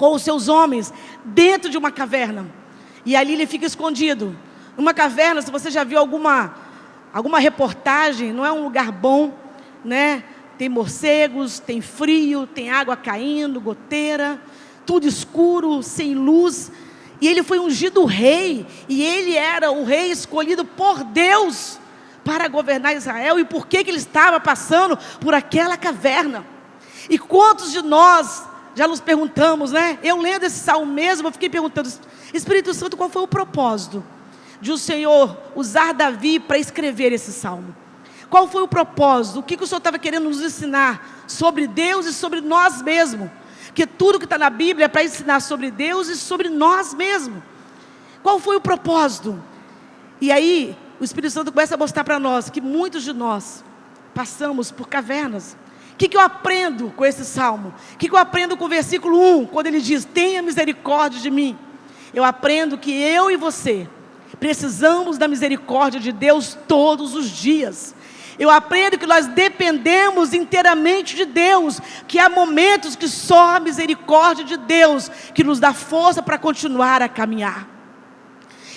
com os seus homens dentro de uma caverna. E ali ele fica escondido. Uma caverna, se você já viu alguma reportagem, não é um lugar bom, né? Tem morcegos, tem frio, tem água caindo, goteira, tudo escuro, sem luz. E ele foi ungido rei, e ele era o rei escolhido por Deus para governar Israel. E por que ele estava passando por aquela caverna? E quantos de nós já nos perguntamos, né? Eu lendo esse salmo mesmo, eu fiquei perguntando: Espírito Santo, qual foi o propósito de o Senhor usar Davi para escrever esse salmo? Qual foi o propósito? O que o Senhor estava querendo nos ensinar sobre Deus e sobre nós mesmos? Porque tudo que está na Bíblia é para ensinar sobre Deus e sobre nós mesmos. Qual foi o propósito? E aí, o Espírito Santo começa a mostrar para nós que muitos de nós passamos por cavernas. O que eu aprendo com esse salmo? O que eu aprendo com o versículo 1, quando ele diz: tenha misericórdia de mim? Eu aprendo que eu e você precisamos da misericórdia de Deus todos os dias. Eu aprendo que nós dependemos inteiramente de Deus, que há momentos que só a misericórdia de Deus que nos dá força para continuar a caminhar.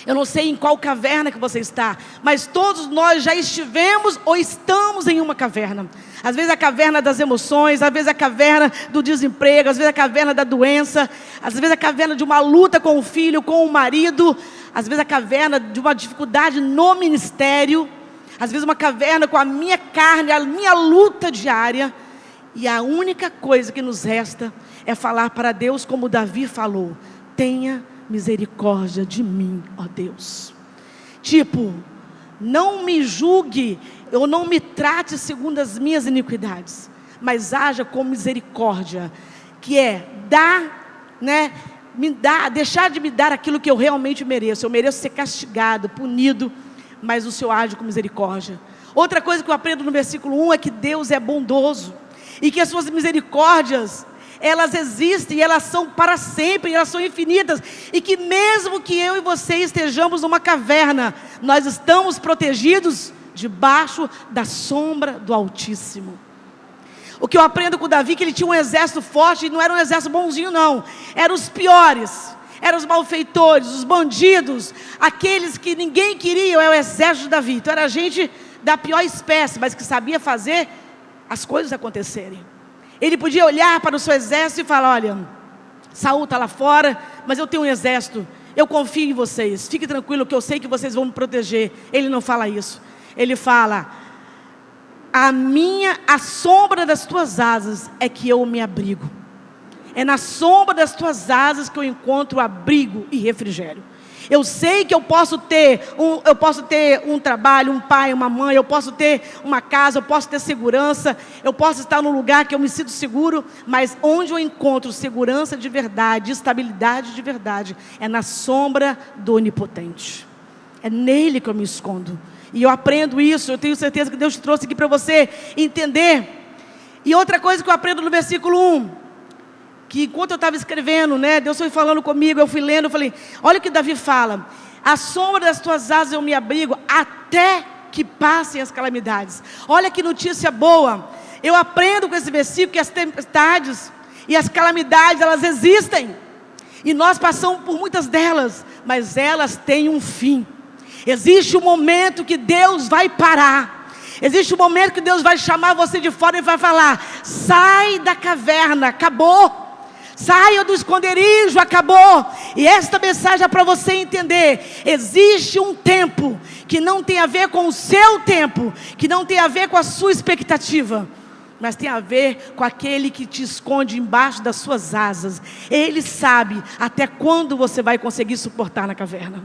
Eu não sei em qual caverna que você está, mas todos nós já estivemos ou estamos em uma caverna. Às vezes a caverna das emoções, às vezes a caverna do desemprego, às vezes a caverna da doença, às vezes a caverna de uma luta com o filho, com o marido, às vezes a caverna de uma dificuldade no ministério, às vezes uma caverna com a minha carne, a minha luta diária. E a única coisa que nos resta é falar para Deus como Davi falou: tenha misericórdia de mim, ó Deus. Tipo, não me julgue, ou não me trate segundo as minhas iniquidades, mas haja com misericórdia, que é dar, né, deixar de me dar aquilo que eu realmente mereço. Eu mereço ser castigado, punido, mas o Senhor age com misericórdia. Outra coisa que eu aprendo no versículo 1 é que Deus é bondoso, e que as suas misericórdias, elas existem, e elas são para sempre, e elas são infinitas, e que mesmo que eu e você estejamos numa caverna, nós estamos protegidos debaixo da sombra do Altíssimo. O que eu aprendo com Davi, que ele tinha um exército forte, e não era um exército bonzinho não, eram os piores, eram os malfeitores, os bandidos, aqueles que ninguém queria. É o exército de Davi. Então era gente da pior espécie, mas que sabia fazer as coisas acontecerem. Ele podia olhar para o seu exército e falar: olha, Saul está lá fora, mas eu tenho um exército, eu confio em vocês, fique tranquilo que eu sei que vocês vão me proteger. Ele não fala isso. Ele fala: a sombra das tuas asas é que eu me abrigo. É na sombra das tuas asas que eu encontro abrigo e refrigério. Eu sei que eu posso ter um trabalho, um pai, uma mãe, eu posso ter uma casa, eu posso ter segurança, eu posso estar num lugar que eu me sinto seguro, mas onde eu encontro segurança de verdade, estabilidade de verdade, é na sombra do Onipotente. É nele que eu me escondo. E eu aprendo isso, eu tenho certeza que Deus te trouxe aqui para você entender. E outra coisa que eu aprendo no versículo 1, que enquanto eu estava escrevendo, né, Deus foi falando comigo, eu fui lendo, eu falei: olha o que Davi fala: à sombra das tuas asas eu me abrigo até que passem as calamidades. Olha que notícia boa. Eu aprendo com esse versículo que as tempestades e as calamidades, elas existem, e nós passamos por muitas delas, mas elas têm um fim. Existe um momento que Deus vai parar. Existe um momento que Deus vai chamar você de fora e vai falar: sai da caverna, acabou. Saia do esconderijo, acabou. E esta mensagem é para você entender: existe um tempo que não tem a ver com o seu tempo, que não tem a ver com a sua expectativa, mas tem a ver com aquele que te esconde embaixo das suas asas. Ele sabe até quando você vai conseguir suportar na caverna.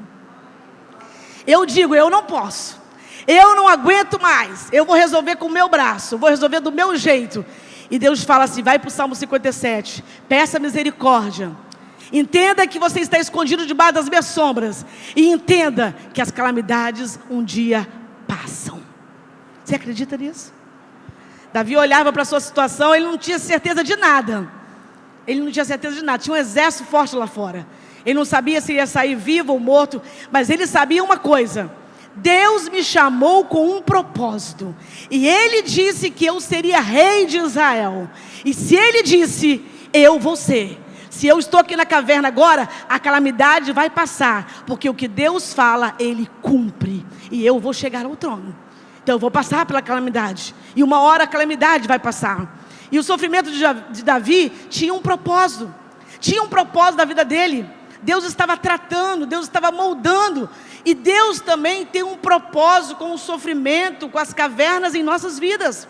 Eu digo: eu não posso, eu não aguento mais, eu vou resolver com o meu braço, vou resolver do meu jeito. E Deus fala assim: vai para o Salmo 57, peça misericórdia, entenda que você está escondido debaixo das minhas sombras, e entenda que as calamidades um dia passam. Você acredita nisso? Davi olhava para a sua situação, ele não tinha certeza de nada. Ele não tinha certeza de nada, tinha um exército forte lá fora. Ele não sabia se ia sair vivo ou morto, mas ele sabia uma coisa: Deus me chamou com um propósito, e Ele disse que eu seria rei de Israel, e se Ele disse, eu vou ser. Se eu estou aqui na caverna agora, a calamidade vai passar, porque o que Deus fala, Ele cumpre, e eu vou chegar ao trono. Então eu vou passar pela calamidade, e uma hora a calamidade vai passar. E o sofrimento de Davi tinha um propósito da vida dele. Deus estava tratando, Deus estava moldando, e Deus também tem um propósito com o sofrimento, com as cavernas em nossas vidas.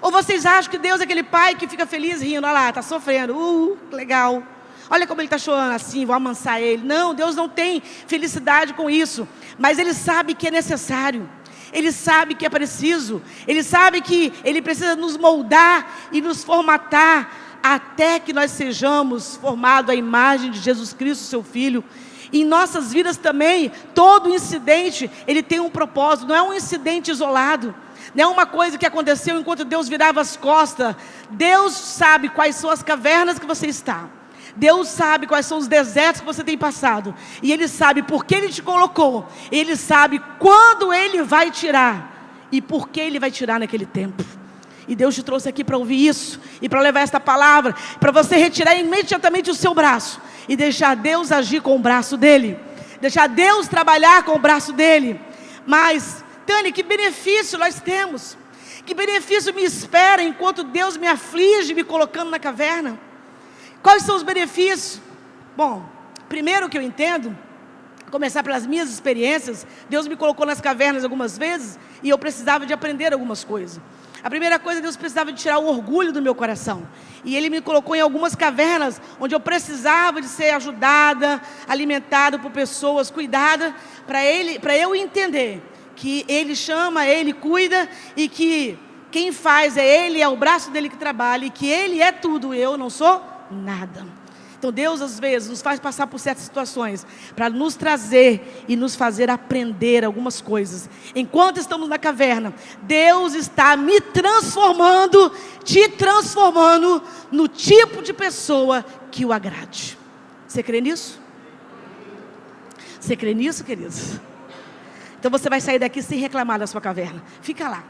Ou vocês acham que Deus é aquele pai que fica feliz rindo, olha lá, está sofrendo, legal, olha como ele está chorando assim, vou amansar ele. Não, Deus não tem felicidade com isso, mas Ele sabe que é necessário, Ele sabe que é preciso, Ele sabe que Ele precisa nos moldar e nos formatar, até que nós sejamos formados à imagem de Jesus Cristo, seu Filho. Em nossas vidas também, todo incidente, ele tem um propósito, não é um incidente isolado, não é uma coisa que aconteceu enquanto Deus virava as costas. Deus sabe quais são as cavernas que você está, Deus sabe quais são os desertos que você tem passado, e Ele sabe por que Ele te colocou, Ele sabe quando Ele vai tirar, e por que Ele vai tirar naquele tempo. E Deus te trouxe aqui para ouvir isso, e para levar esta palavra, para você retirar imediatamente o seu braço, e deixar Deus agir com o braço dEle, deixar Deus trabalhar com o braço dEle. Mas, Tânia, que benefício nós temos, que benefício me espera, enquanto Deus me aflige, me colocando na caverna? Quais são os benefícios? Bom, primeiro que eu entendo, começar pelas minhas experiências, Deus me colocou nas cavernas algumas vezes, e eu precisava de aprender algumas coisas. A primeira coisa, Deus precisava de tirar o orgulho do meu coração, e Ele me colocou em algumas cavernas, onde eu precisava de ser ajudada, alimentada por pessoas, cuidada, para eu entender que Ele chama, Ele cuida, e que quem faz é Ele, é o braço dEle que trabalha, e que Ele é tudo, eu não sou nada. Então Deus às vezes nos faz passar por certas situações, para nos trazer e nos fazer aprender algumas coisas. Enquanto estamos na caverna, Deus está me transformando, te transformando no tipo de pessoa que o agrade. Você crê nisso? Você crê nisso, queridos? Então você vai sair daqui sem reclamar da sua caverna. Fica lá.